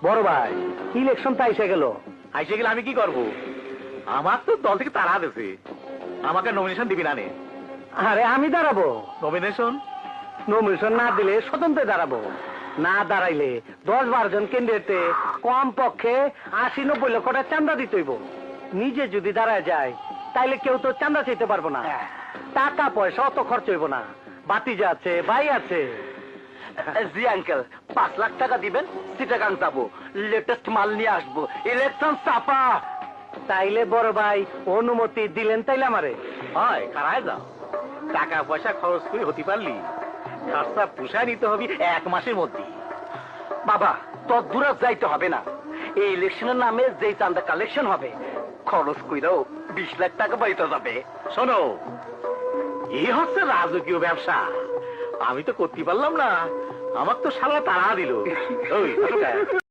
বড় ভাই, ইলেকশন তো আইসে গেল। আইসে গেলে আমি কি করব? আমার তো দল থেকে তাড়া দিছে, আমাকে নমিনেশন দিবি না নে? আরে আমি দাঁড়াবো। নমিনেশন নমিনেশন না দিলে স্বতন্ত্র দাঁড়াবো। না দাঁড়াইলে 10-12 জন ক্যান্ডিডেটে কম পক্ষে 80-90 লক্ষ টাকা চাঁদা দিতে হইব। নিজে যদি দাঁড়ায় যায় তাইলে কেউ তো চাঁদা চাইতে পারবো না। টাকা পয়সা অত খরচ হইব না, বাতিজা আছে, ভাই আছে। জি আঙ্কেল, 5 লাখ টাকা দিবেন, চিটাগাং যাবো, লেটেস্ট মাল নিয়ে আসবো, ইলেকশন চাপা। তাইলে বড় ভাই অনুমতি দিলেন তাইলে আমারে? হয় কারায় যাও, টাকা পয়সা খরচ করে হতে পারলি খরচা পোষায় নিতে হবে 1 মাসের মধ্যে। বাবা, তোর দূরে যাইতে হবে না। এই ইলেকশনের নামে যে চাঁদা কালেকশন হবে, খরচ কইরাও 20 লাখ টাকা পাইতে যাবে। শোনো, এই হচ্ছে রাজকীয় ব্যবসা, আমি তো করতে পারলাম না, আমার তো সারা তাড়া দিল। ওই